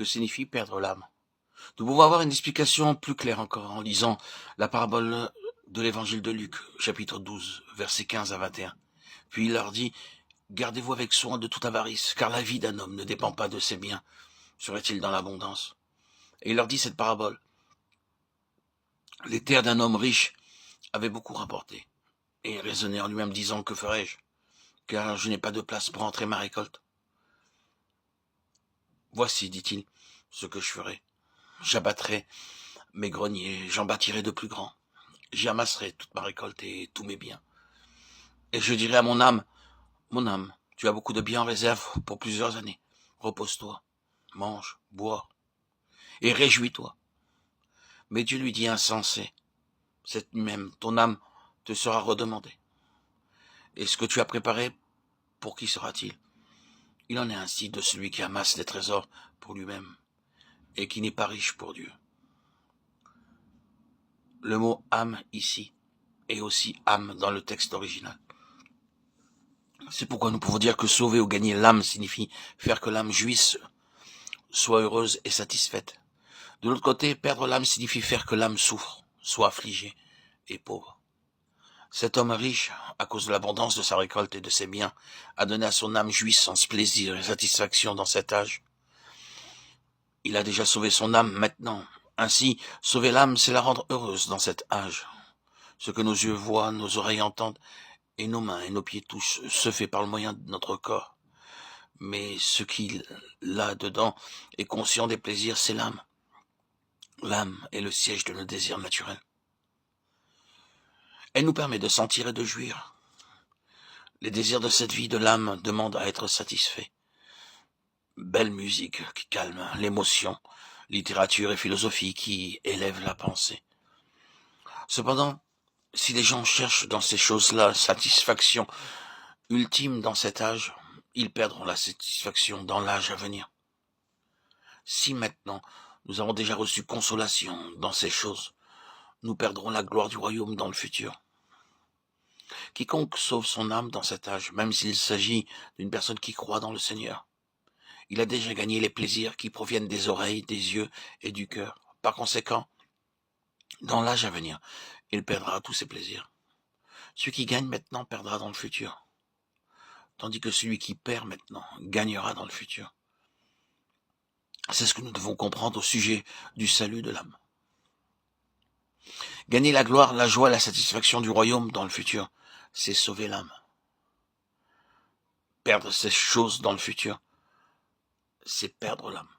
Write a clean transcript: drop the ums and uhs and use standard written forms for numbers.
que signifie perdre l'âme. Nous pouvons avoir une explication plus claire encore en lisant la parabole de l'évangile de Luc, chapitre 12, versets 15 à 21. Puis il leur dit, « Gardez-vous avec soin de toute avarice, car la vie d'un homme ne dépend pas de ses biens. Serait-il dans l'abondance ?» Et il leur dit cette parabole. « Les terres d'un homme riche avaient beaucoup rapporté. Et il raisonnait en lui-même disant, que ferai-je? Car je n'ai pas de place pour entrer ma récolte. Voici, dit-il, ce que je ferai. J'abattrai mes greniers, j'en bâtirai de plus grands. J'y amasserai toute ma récolte et tous mes biens. Et je dirai à mon âme, tu as beaucoup de biens en réserve pour plusieurs années. Repose-toi, mange, bois, et réjouis-toi. Mais Dieu lui dit, insensé, cette même ton âme te sera redemandée. Et ce que tu as préparé, pour qui sera-t-il? Il en est ainsi de celui qui amasse des trésors pour lui-même et qui n'est pas riche pour Dieu. Le mot âme ici est aussi âme dans le texte original. C'est pourquoi nous pouvons dire que sauver ou gagner l'âme signifie faire que l'âme jouisse, soit heureuse et satisfaite. De l'autre côté, perdre l'âme signifie faire que l'âme souffre, soit affligée et pauvre. Cet homme riche, à cause de l'abondance de sa récolte et de ses biens, a donné à son âme jouissance, plaisir et satisfaction dans cet âge. Il a déjà sauvé son âme maintenant. Ainsi, sauver l'âme, c'est la rendre heureuse dans cet âge. Ce que nos yeux voient, nos oreilles entendent, et nos mains et nos pieds touchent, se fait par le moyen de notre corps. Mais ce qui, là-dedans, est conscient des plaisirs, c'est l'âme. L'âme est le siège de nos désirs naturels. Elle nous permet de sentir et de jouir. Les désirs de cette vie de l'âme demandent à être satisfaits. Belle musique qui calme l'émotion, littérature et philosophie qui élèvent la pensée. Cependant, si les gens cherchent dans ces choses-là satisfaction ultime dans cet âge, ils perdront la satisfaction dans l'âge à venir. Si maintenant nous avons déjà reçu consolation dans ces choses, nous perdrons la gloire du royaume dans le futur. Quiconque sauve son âme dans cet âge, même s'il s'agit d'une personne qui croit dans le Seigneur, il a déjà gagné les plaisirs qui proviennent des oreilles, des yeux et du cœur. Par conséquent, dans l'âge à venir, il perdra tous ses plaisirs. Celui qui gagne maintenant perdra dans le futur, tandis que celui qui perd maintenant gagnera dans le futur. C'est ce que nous devons comprendre au sujet du salut de l'âme. Gagner la gloire, la joie, la satisfaction du royaume dans le futur, c'est sauver l'âme. Perdre ces choses dans le futur, c'est perdre l'âme.